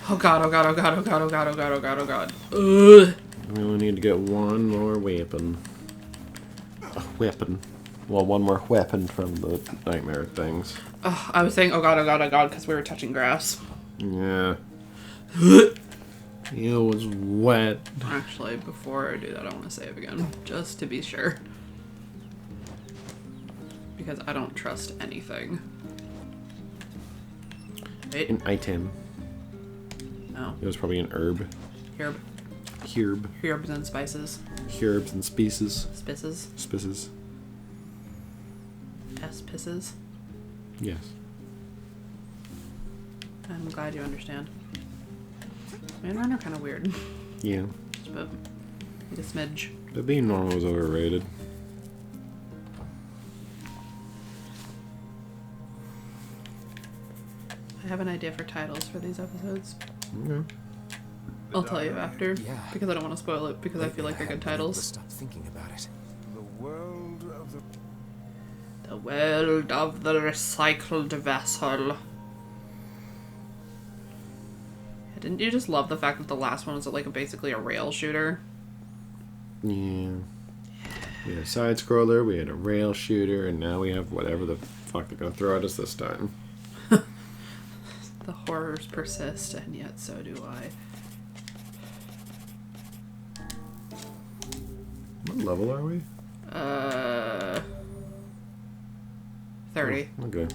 Oh god, oh god, oh god, oh god, oh god, oh god, oh god, oh god. Ugh. We only need to get one more weapon. A weapon. Well, one more weapon from the nightmare things. Oh, I was saying oh god, because we were touching grass. Yeah. It was wet. Actually, before I do that, I want to save again, just to be sure. Because I don't trust anything. Wait. An item. No. It was probably an herb. Herb. Herb. Herbs and spices. Herbs and species. Spices. Spices. Pisses. Yes. I'm glad you understand. Man, mine are kind of weird. Yeah. Just about like a smidge. But being normal was overrated. I have an idea for titles for these episodes. Okay. I'll tell you after, Yeah. because I don't want to spoil it, because I feel like they're good titles. Stop thinking about it. The world of the... The world of the recycled vessel. Yeah, didn't you just love the fact that the last one was like basically a rail shooter? Yeah. We had a side scroller, we had a rail shooter, and now we have whatever the fuck they're gonna throw at us this time. The horrors persist, and yet so do I. What level are we? 30. Oh, okay.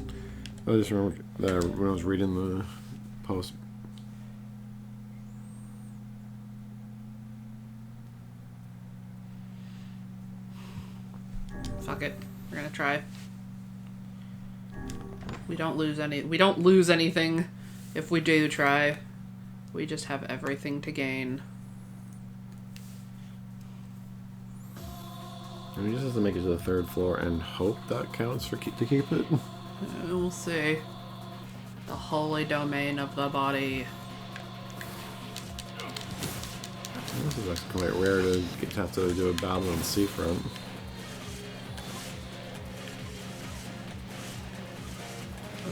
I just remember that when I was reading the post. Fuck it. We're gonna try. We don't lose anything if we do try. We just have everything to gain. And we just have to make it to the third floor and hope that counts for to keep it. We'll see. The holy domain of the body. This is actually quite rare to have to do a battle on the seafront.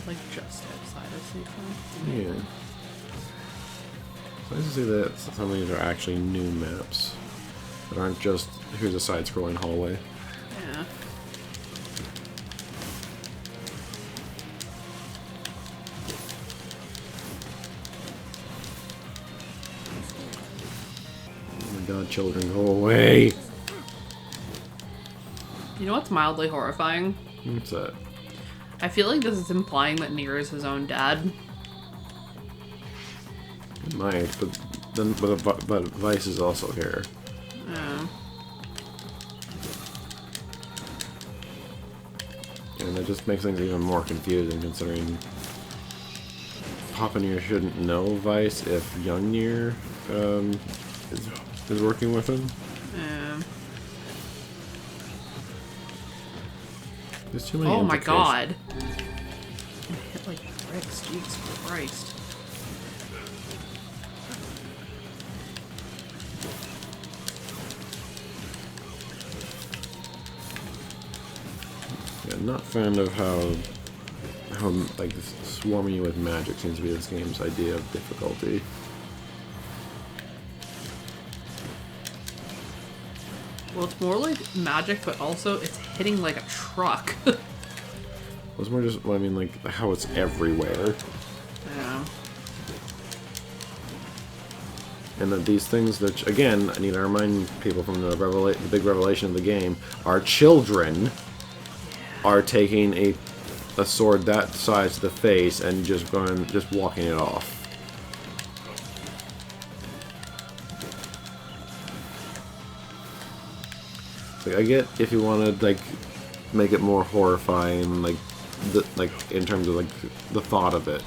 Like just outside of Seafront. Yeah. It's nice to see that some of these are actually new maps. That aren't just, here's a side-scrolling hallway. Yeah. Oh my god, children, go away! You know what's mildly horrifying? What's that? I feel like this is implying that NieR is his own dad. It might, but then but Vice is also here. Yeah. And that just makes things even more confusing, considering Papa NieR shouldn't know Vice if young NieR is working with him. Yeah. There's too many Oh my implications. god. I hit like bricks, Jesus Christ. Yeah, not fan of how like swarming you with magic seems to be this game's idea of difficulty. Well, it's more like magic, but also it's hitting like a truck. It's more just, well, I mean, like how it's everywhere, Yeah. and that these things that, again, I need to remind people from the big revelation of the game, our children are taking a sword that size to the face and just walking it off. Like, I get if you want to like make it more horrifying, like in terms of like the thought of it,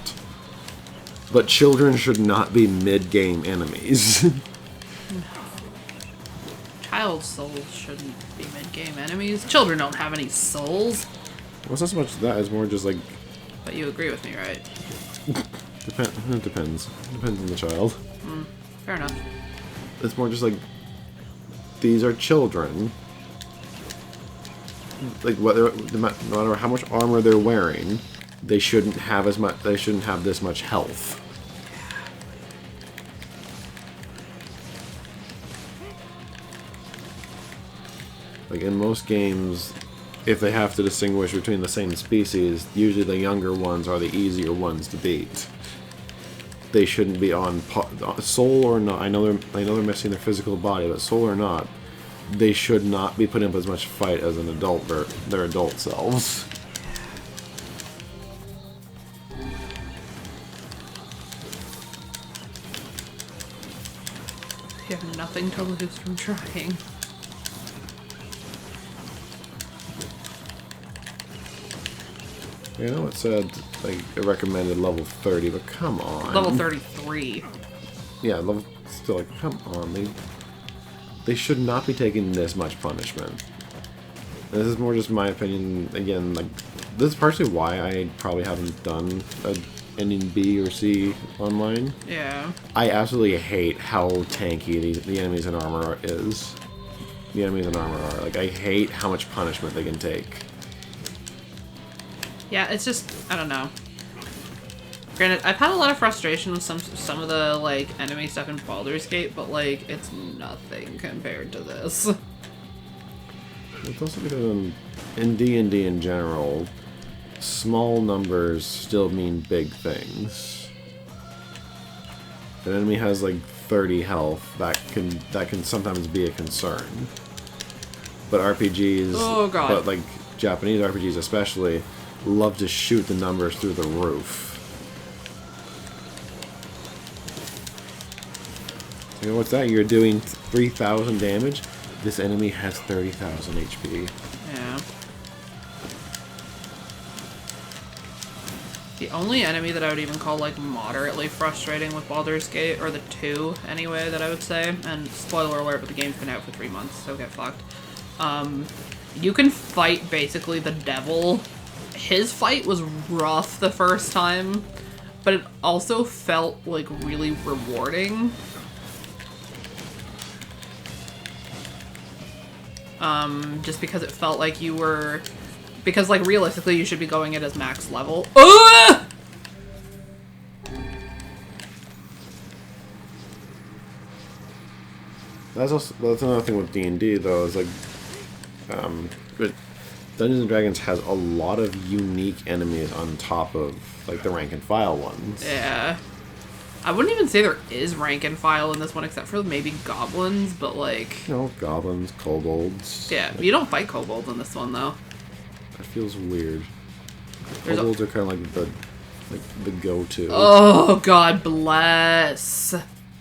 but children should not be mid-game enemies. Child souls shouldn't be mid-game enemies. Children don't have any souls. Well, it's not so much that; it's more just like But you agree with me, right? it depends. Depends on the child. Fair enough. It's more just like these are children. Like no matter how much armor they're wearing, they shouldn't have as much. They shouldn't have this much health. Like in most games, if they have to distinguish between the same species, usually the younger ones are the easier ones to beat. They shouldn't be on soul or not. I know they're missing their physical body, but soul or not, they should not be putting up as much fight as an adult their adult selves. You have nothing to lose from trying. You know, it said like it recommended level 30, but come on. Level 33. Yeah, level still like come on. They should not be taking this much punishment. And this is more just my opinion. Again, like this is partially why I probably haven't done a ending B or C online. Yeah. I absolutely hate how tanky the enemies in armor is. The enemies in armor are. Like, I hate how much punishment they can take. Yeah, it's just, I don't know. Granted, I've had a lot of frustration with some of the, like, enemy stuff in Baldur's Gate, but, like, it's nothing compared to this. It's also because in D&D in general, small numbers still mean big things. If an enemy has like 30 health, that can sometimes be a concern. But RPGs, oh god, but like Japanese RPGs especially, love to shoot the numbers through the roof. You know what's that? You're doing 3,000 damage. This enemy has 30,000 HP. Yeah. The only enemy that I would even call, like, moderately frustrating with Baldur's Gate, or the two, anyway, that I would say, and spoiler alert, but the game's been out for 3 months, so get fucked. You can fight, basically, the devil. His fight was rough the first time, but it also felt, like, really rewarding. Just because it felt like you were... Because, like, realistically, you should be going it as max level. That's another thing with D&D, though, is, like, Dungeons and Dragons has a lot of unique enemies on top of, like, the rank and file ones. Yeah. I wouldn't even say there is rank and file in this one, except for maybe goblins, but, like... You know, goblins, kobolds. Yeah, you don't fight kobolds in this one, though. That feels weird. There's Kobolds are kind of like the go-to. Oh, God bless.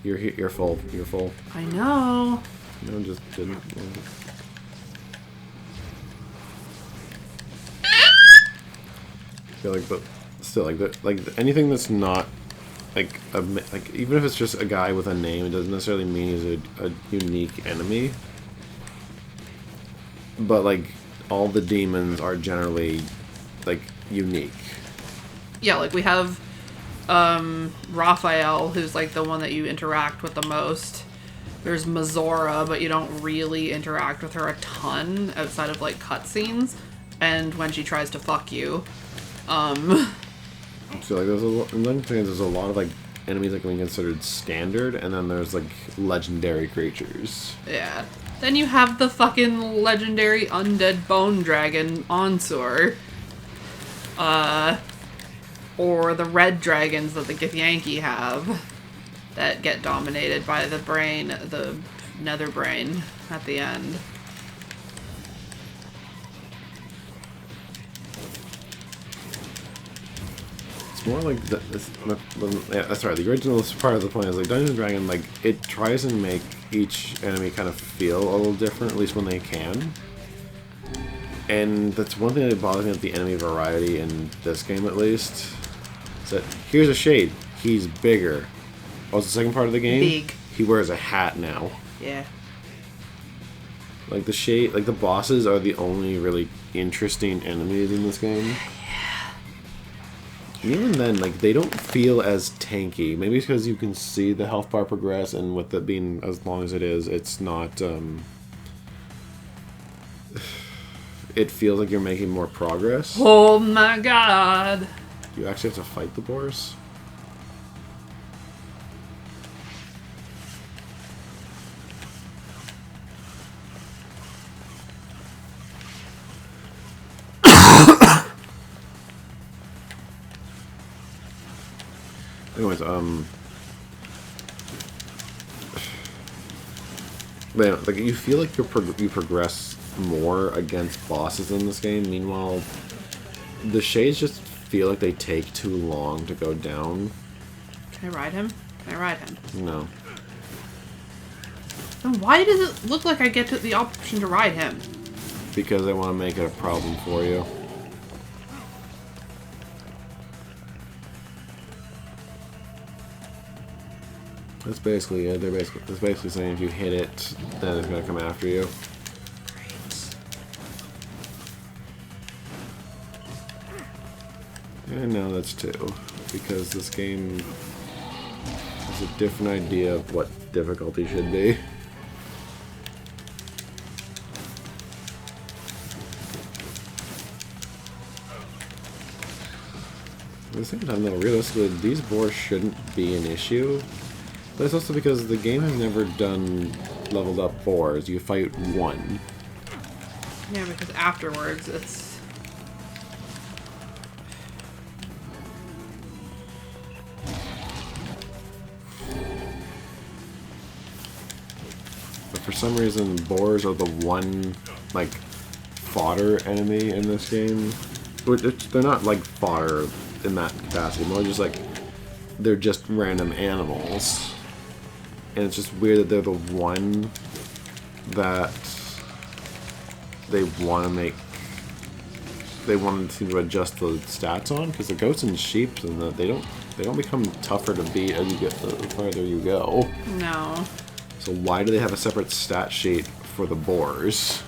You're full. You're full. I know. No, just didn't. Yeah, like, but still, like anything that's not like even if it's just a guy with a name, it doesn't necessarily mean he's a unique enemy. But like all the demons are generally like unique. Yeah, like we have Raphael, who's like the one that you interact with the most. There's Mazora, but you don't really interact with her a ton outside of like cutscenes and when she tries to fuck you. So like there's a lot of like enemies that can be considered standard, and then there's like legendary creatures. Yeah. Then you have the fucking legendary undead bone dragon, Onsor. Or the red dragons that the Githyanki have that get dominated by the brain, the nether brain at the end. It's more like yeah, that's right. The original part of the point is like Dungeons & Dragons, like it tries and make each enemy kind of feel a little different, at least when they can. And that's one thing that bothers me about the enemy variety in this game, at least. Is that here's a shade. He's bigger. What's the second part of the game? Big. He wears a hat now. Yeah. Like the shade, like the bosses are the only really interesting enemies in this game. And even then, like, they don't feel as tanky. Maybe it's because you can see the health bar progress, and with it being as long as it is, it's not, it feels like you're making more progress. Oh my god! You actually have to fight the boars? Anyways, man, like you feel like you progress more against bosses in this game. Meanwhile, the shades just feel like they take too long to go down. Can I ride him? Can I ride him? No. Then why does it look like I get the option to ride him? Because they want to make it a problem for you. That's basically it. It's basically saying if you hit it, then it's gonna come after you. And now that's 2, because this game has a different idea of what difficulty should be. At the same time, though, realistically, these boars shouldn't be an issue. But it's also because the game has never done leveled up boars. You fight one. Yeah, because afterwards it's... But for some reason, boars are the one, like, fodder enemy in this game. They're not, like, fodder in that capacity. More just, like, they're just random animals. And it's just weird that they're the one that they want to make... They want to adjust the stats on, because the goats and sheep and they don't become tougher to beat as you get the farther you go. No. So why do they have a separate stat sheet for the boars?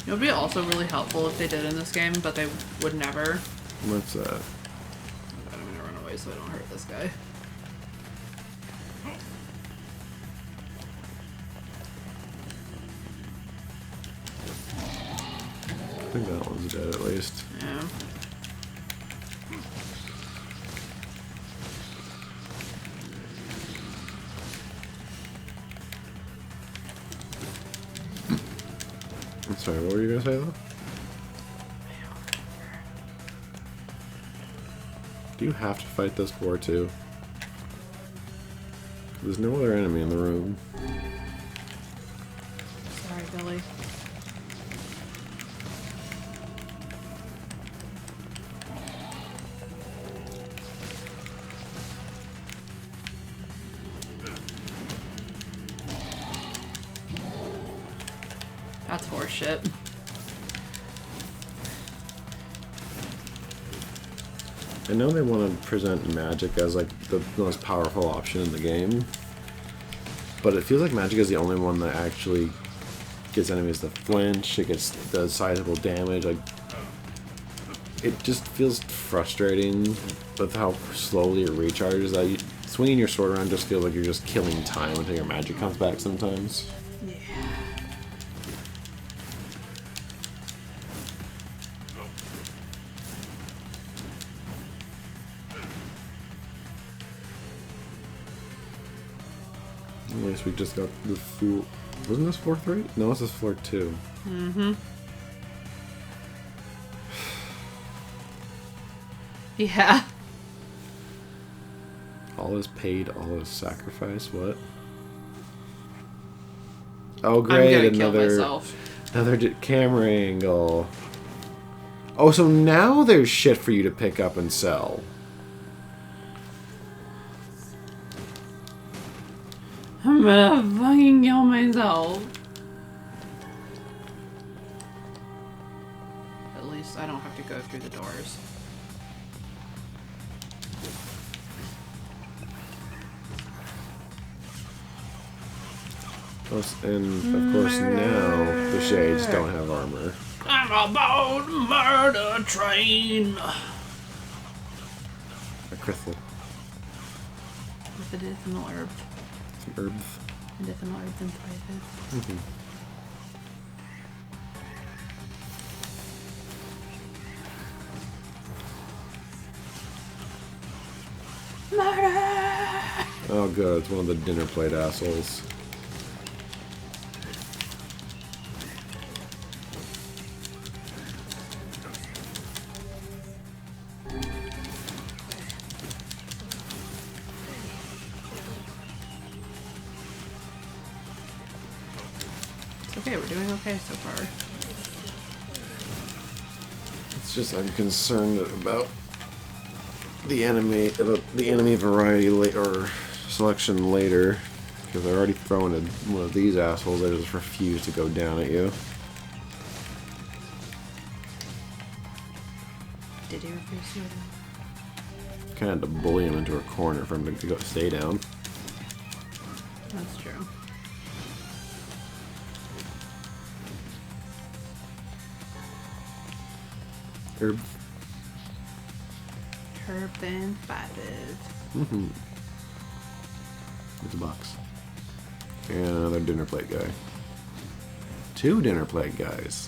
It would be also really helpful if they did in this game, but they would never. What's that? I'm gonna run away so I don't hurt this guy. I think that one's dead at least. Yeah. I'm sorry, what were you gonna say though? Do you have to fight this boar too? There's no other enemy in the room. Sorry, Billy. That's horseshit. I know they want to present magic as like the most powerful option in the game, but it feels like magic is the only one that actually gets enemies to flinch. It does sizable damage. Like it just feels frustrating with how slowly it recharges. That swinging your sword around just feels like you're just killing time until your magic comes back sometimes. Yeah. At least we just got the fool. Wasn't this floor 3? No, this is floor 2. Mm-hmm. Yeah. All is paid, all is sacrifice. What? Oh great, I'm gonna kill myself. another camera angle. Oh, so now there's shit for you to pick up and sell. I'm gonna fucking kill myself. At least I don't have to go through the doors. And of course now the shades don't have armor. I'm about murder train. A crystal. With medicinal herbs. Some herbs. Medicinal herbs and spices. Murder! Oh good, it's one of the dinner plate assholes. It's okay, we're doing okay so far. It's just I'm concerned about the enemy variety or selection later, because they're already throwing one of these assholes that just refuse to go down at you. Did he refuse to? Kind of had to bully him into a corner for him to go stay down. That's true. Herb. Herbs and spices. Mm-hmm. It's a box. And another dinner plate guy. 2 dinner plate guys.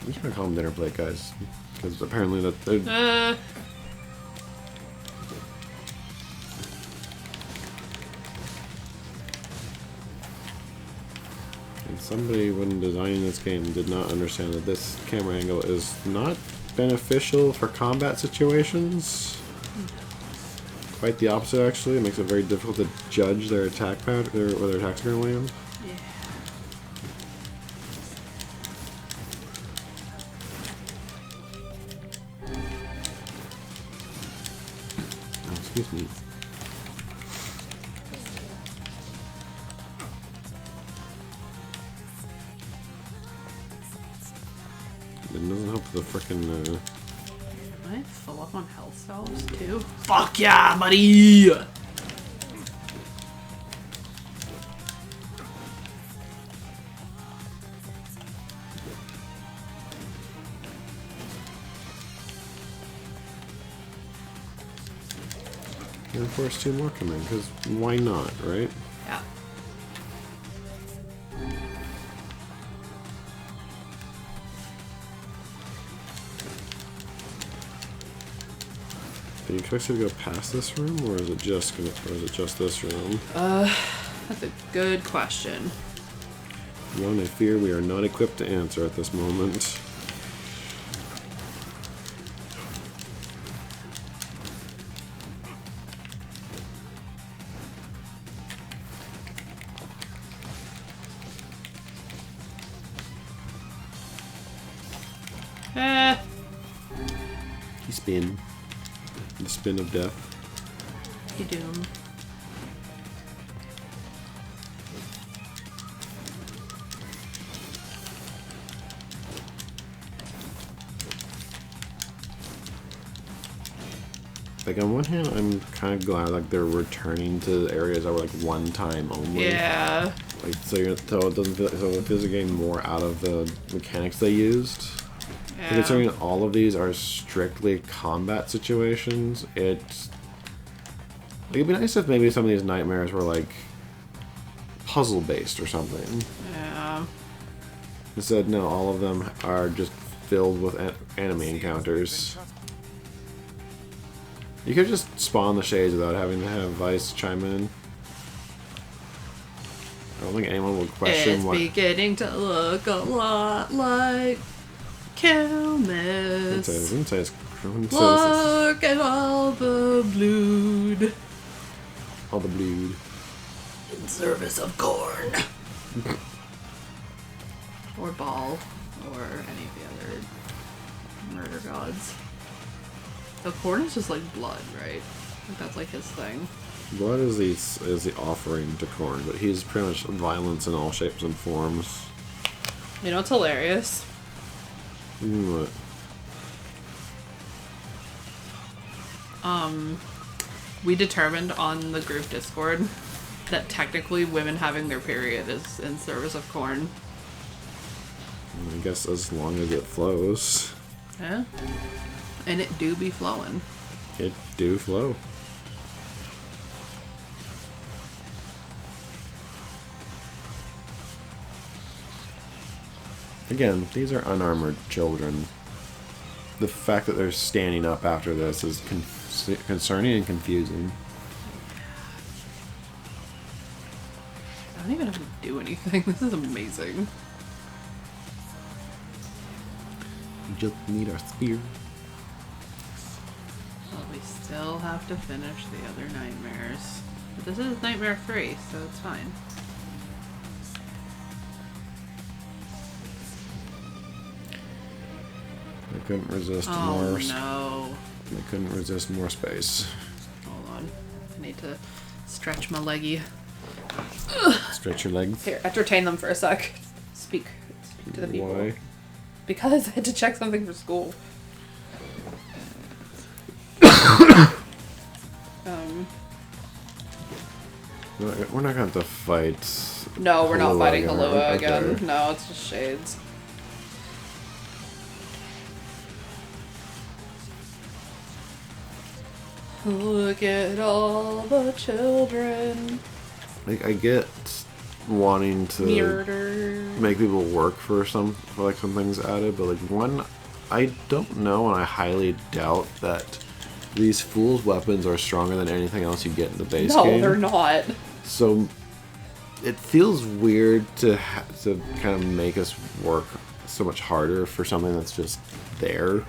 I'm just gonna call them dinner plate guys, because apparently that they're... And somebody, when designing this game, did not understand that this camera angle is not beneficial for combat situations. Quite the opposite, actually. It makes it very difficult to judge their attack pattern, where their attacks are going to land. Yeah. Oh, excuse me. It doesn't help the frickin' Am I full up on health cells too? Fuck yeah, buddy! And of course 2 more come in, because why not, right? Yeah. Do you expect it to go past this room, or is it just this room? That's a good question. One, I fear we are not equipped to answer at this moment. You spin. The spin of death. You doom. Like, on one hand, I'm kind of glad like they're returning to areas that were like one time only. Yeah. Like, so it doesn't feel, so it feels like getting more out of the mechanics they used. Yeah. Considering all of these are strictly combat situations, it'd be nice if maybe some of these nightmares were like puzzle based or something. Yeah. Instead, no, all of them are just filled with enemy encounters. You could just spawn the shades without having to have Vice chime in. I don't think anyone will question It's what. beginning to look a lot like Kelmis. Look at all the blood. All the blood. In service of corn. Or Ball. Or any of the other murder gods. The corn is just like blood, right? Like that's like his thing. Blood is the offering to Korn, but he's pretty much violence in all shapes and forms. You know what's hilarious? What? We determined on the group Discord that technically women having their period is in service of corn. I guess as long as it flows. Yeah. And it do be flowing. It do flow. Again, these are unarmored children. The fact that they're standing up after this is concerning and confusing. I don't even have to do anything. This is amazing. We just need our spear. Well, we still have to finish the other nightmares. But this is Nightmare 3, so it's fine. I couldn't resist Oh more. no. I couldn't resist more space. Hold on. I need to stretch my leggy. Stretch your legs. Here, entertain them for a sec. Speak to the people. Why? Because I had to check something for school. We're not going to have to fight. No, we're not Halua fighting again, Halua right? again. Okay. No, it's just shades. Look at all the children. Like, I get wanting to Murder. make people work for some things added, but like one, I don't know, and I highly doubt that these fool's weapons are stronger than anything else you get in the base game. No, they're not. So it feels weird to kind of make us work so much harder for something that's just there.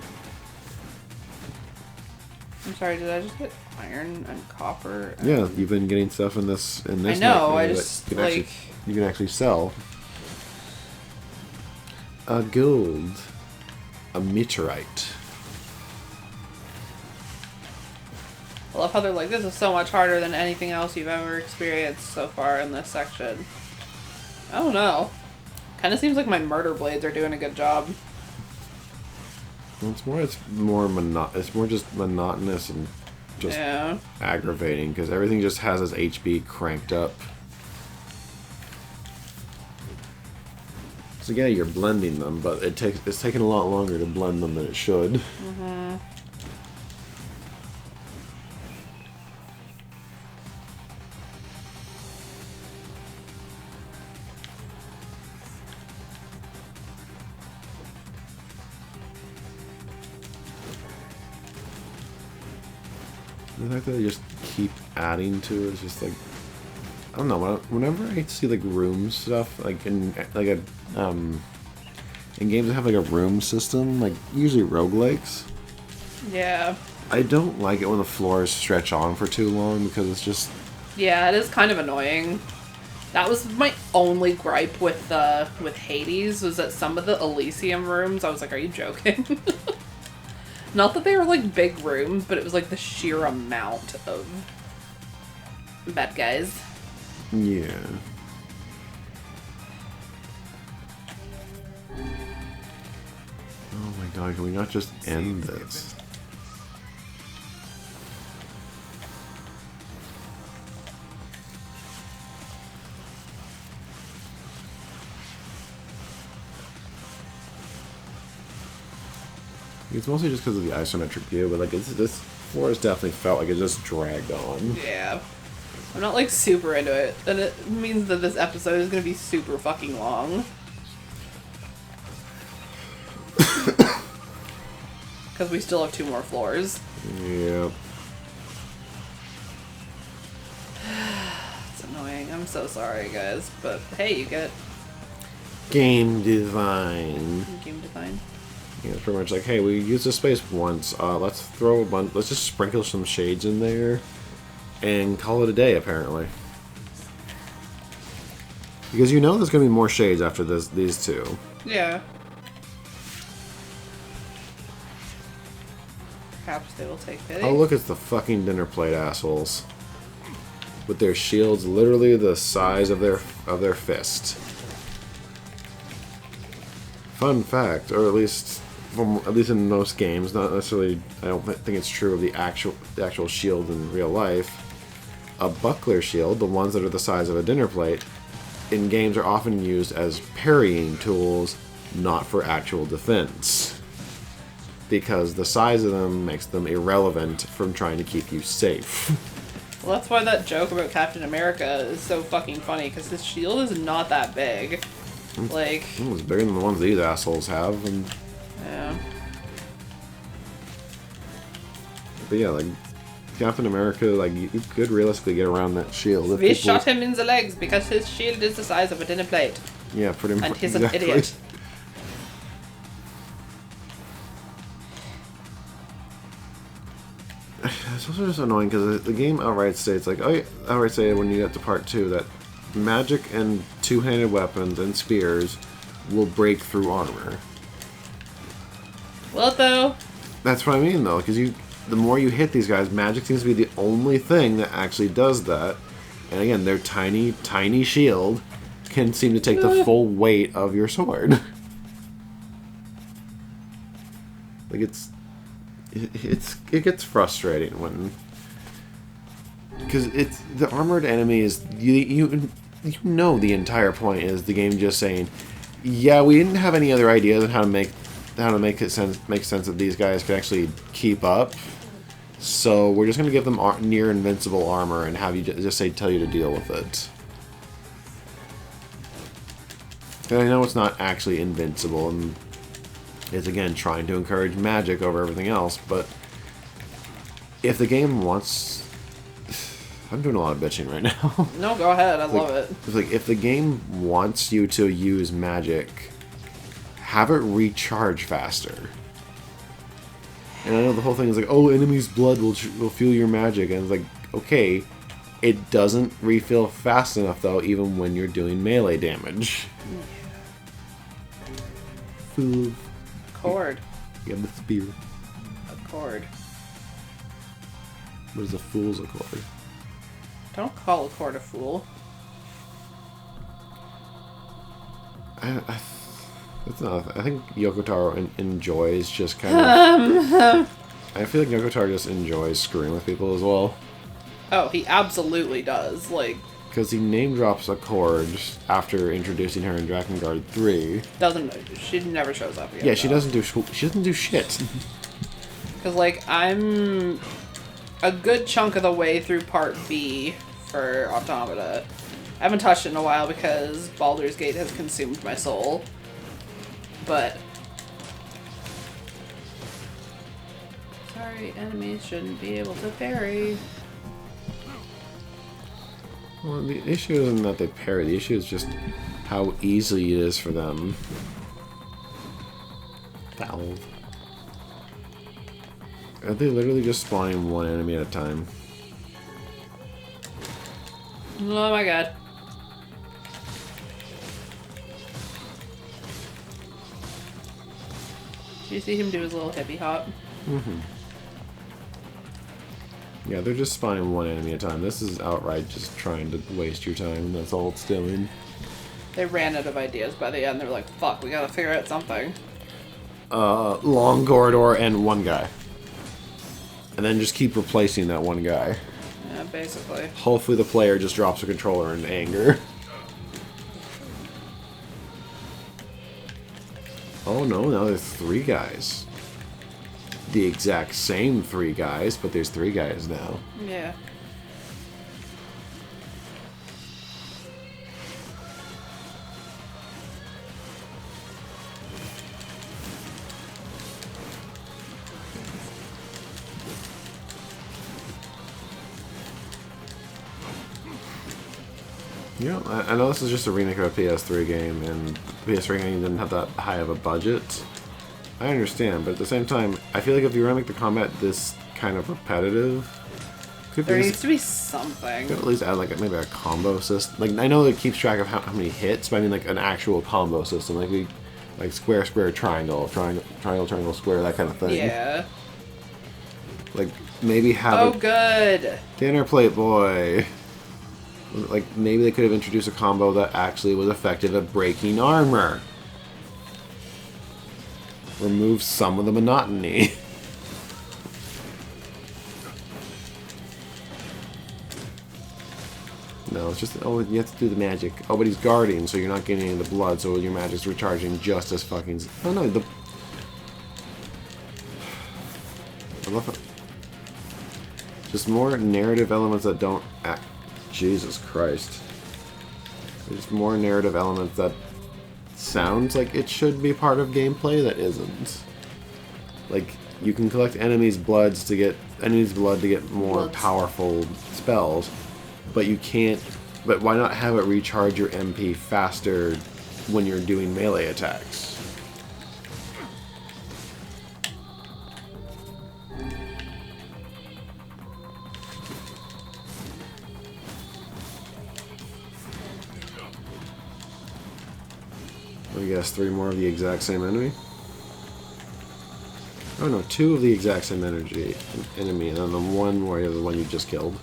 I'm sorry, did I just get iron and copper? And... Yeah, you've been getting stuff in this. I know. I that just you can actually sell. A gold, a meteorite. I love how they're like, this is so much harder than anything else you've ever experienced so far in this section. I don't know. Kind of seems like my murder blades are doing a good job. Well, it's more just monotonous and just aggravating because everything just has its HP cranked up. So yeah, you're blending them, but it's taking a lot longer to blend them than it should. Mm-hmm. The fact that they just keep adding to it is just like, I don't know. Whenever I see like room stuff, like in games that have like a room system, like usually roguelikes, Yeah. I don't like it when the floors stretch on for too long because it's just... Yeah, it is kind of annoying. That was my only gripe with Hades, was that some of the Elysium rooms, I was like, are you joking? Not that they were like big rooms, but it was like the sheer amount of bad guys. Yeah. Oh my god, can we not just end this? It's mostly just because of the isometric view, but like this forest definitely felt like it just dragged on. Yeah. I'm not like super into it, and it means that this episode is gonna be super fucking long. Because we still have 2 more floors. Yep. It's annoying. I'm so sorry, guys. But hey, you get Game design. game design. Yeah, it's pretty much like, hey, we used this space once. Let's throw a bunch. Let's just sprinkle some shades in there, and call it a day. Apparently, because you know there's gonna be more shades after these 2. Yeah. Perhaps they will take pity. Oh, look, it's the fucking dinner plate assholes. With their shields literally the size of their fist. Fun fact, or at least in most games, not necessarily, I don't think it's true of the actual shield in real life. A buckler shield, the ones that are the size of a dinner plate, in games are often used as parrying tools, not for actual defense. Because the size of them makes them irrelevant from trying to keep you safe. Well, that's why that joke about Captain America is so fucking funny, because his shield is not that big. Like... It's bigger than the ones these assholes have. And... Yeah. But yeah, like, Captain America, like, you could realistically get around that shield. If We people- shot him in the legs because his shield is the size of a dinner plate. Yeah, pretty much. And he's exactly. an idiot. It's also just annoying because the game outright states, like, outright say when you get to part 2 that magic and two-handed weapons and spears will break through armor. Will it though? That's what I mean, though, because the more you hit these guys, magic seems to be the only thing that actually does that. And again, their tiny, tiny shield can seem to take the full weight of your sword. Like, it gets frustrating when, because it's the armored enemy is you know the entire point is the game just saying, yeah, we didn't have any other ideas on how to make make sense that these guys can actually keep up, so we're just gonna give them near invincible armor and have you tell you to deal with it. And I know it's not actually invincible, and it's again trying to encourage magic over everything else, but if the game wants... I'm doing a lot of bitching right now. No, go ahead. I love it. It's like, if the game wants you to use magic, have it recharge faster. And I know the whole thing is like, oh, enemy's blood will fuel your magic, and it's like, okay, it doesn't refill fast enough though, even when you're doing melee damage. Fool. Cord. You have the spear. A cord. What is a fool's accord? Don't call a cord a fool. I think Yoko Taro enjoys just kind of... I feel like Yoko Taro just enjoys screwing with people as well. Oh, he absolutely does. Like, because he name drops Accord after introducing her in Drakengard 3. she never shows up again. Yeah, she doesn't do shit. Because, like, I'm a good chunk of the way through Part B for Automata. I haven't touched it in a while because Baldur's Gate has consumed my soul. But... sorry, enemies shouldn't be able to parry. Well, the issue isn't that they parry. The issue is just how easy it is for them. Valve. Are they literally just spawning one enemy at a time? Oh my god. Did you see him do his little hippie hop? Mm-hmm. Yeah, they're just spawning one enemy at a time. This is outright just trying to waste your time. That's all it's doing. They ran out of ideas by the end. They were like, fuck, we gotta figure out something. Long corridor and one guy. And then just keep replacing that one guy. Yeah, basically. Hopefully the player just drops a controller in anger. Oh no, now there's 3 guys. The exact same 3 guys, but there's 3 guys now. Yeah. You know, I know this is just a remake of a PS3 game, and the PS3 game didn't have that high of a budget. I understand, but at the same time, I feel like if you were to make the combat this kind of repetitive, There needs to be something. could at least add like maybe a combo system. Like, I know it keeps track of how many hits, but I mean like an actual combo system, like square, square, triangle, triangle, triangle, triangle, square, that kind of thing. Yeah. Like maybe have Oh, good. dinner plate boy. Like maybe they could have introduced a combo that actually was effective at breaking armor. Remove some of the monotony. No, it's just, oh, you have to do the magic. Oh, but he's guarding, so you're not getting any of the blood, so your magic's recharging just as fucking... Oh, no, the... I love it. Just more narrative elements that don't act... Jesus Christ. There's more narrative elements that sounds like it should be part of gameplay that isn't. Like, You can collect enemies' blood to get more Bloods. powerful spells, but you can't. But why not have it recharge your MP faster when you're doing melee attacks? I guess 3 more of the exact same enemy. Oh no, 2 of the exact same enemy, and then the one where you're the one you just killed.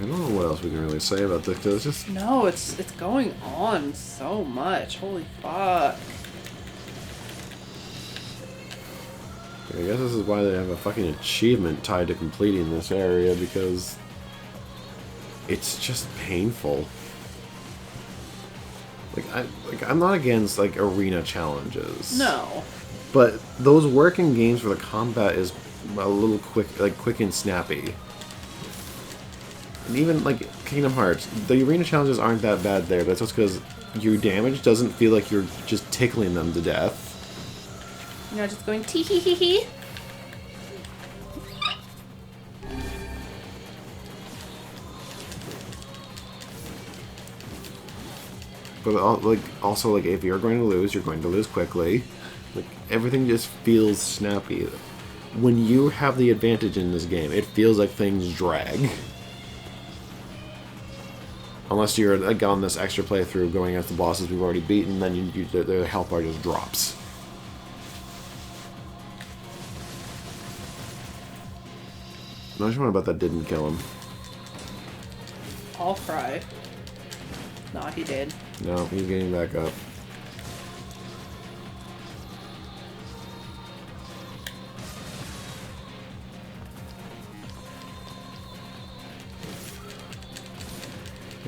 I don't know what else we can really say about this, because it's just... No, it's going on so much. Holy fuck. I guess this is why they have a fucking achievement tied to completing this area, because it's just painful. I'm not against like arena challenges. No. But those work in games where the combat is a little quick and snappy. And even like Kingdom Hearts, the arena challenges aren't that bad there, but that's just because your damage doesn't feel like you're just tickling them to death. You're not just going tee hee hee hee. But also if you're going to lose, you're going to lose quickly. Like everything just feels snappy. When you have the advantage in this game, it feels like things drag. Unless you're like on this extra playthrough going against the bosses we've already beaten, then their health bar just drops. I'm not sure about that didn't kill him. I'll cry. Nah, he did. No, he's getting back up.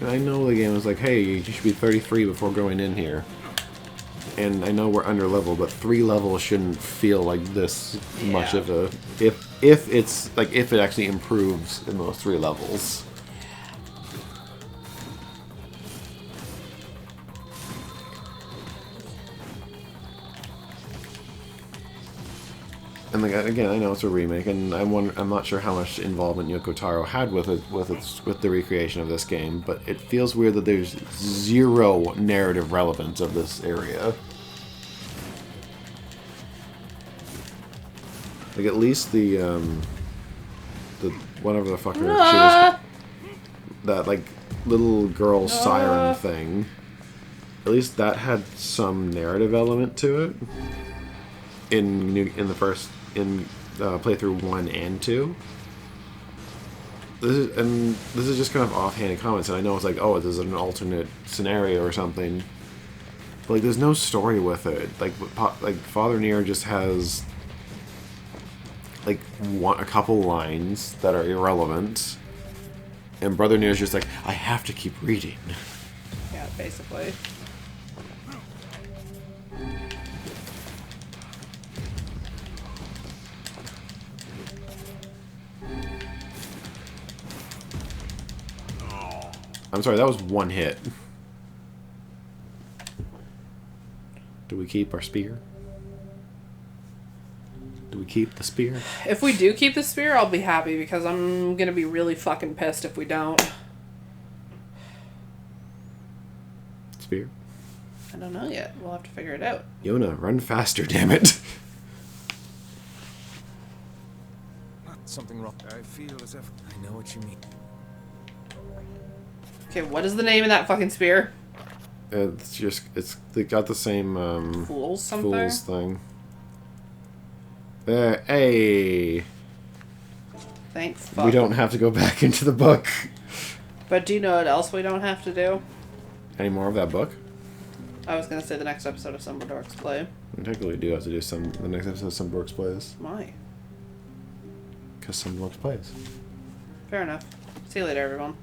And I know the game was like, hey, you should be 33 before going in here. And I know we're under level, but 3 levels shouldn't feel like this much of a... If it actually improves in those 3 levels. And like, again, I know it's a remake, and I'm not sure how much involvement Yoko Taro had with the recreation of this game, but it feels weird that there's 0 narrative relevance of this area. Like at least the whatever the fuck she was, that like little girl siren thing. At least that had some narrative element to it. In playthrough 1 and 2. This is just kind of offhanded comments, and I know it's like, oh, this is an alternate scenario or something. But like, there's no story with it. Like Father NieR just has like a couple lines that are irrelevant, and Brother NieR is just like, I have to keep reading. Yeah, basically. I'm sorry, that was 1 hit. Do we keep our spear? Do we keep the spear? If we do keep the spear, I'll be happy, because I'm gonna be really fucking pissed if we don't. Spear? I don't know yet. We'll have to figure it out. Yona, run faster, damn it. Not something wrong. I feel as if I know what you mean. Okay, what is the name of that fucking spear? They got the same Fools something? Fools thing. There, hey. Thank fuck. We don't have to go back into the book. But do you know what else we don't have to do? Any more of that book? I was gonna say the next episode of Some Dorks Play. We technically do have to do the next episode of Some Dorks Plays. Why? Because Some Dorks Plays. Fair enough. See you later, everyone.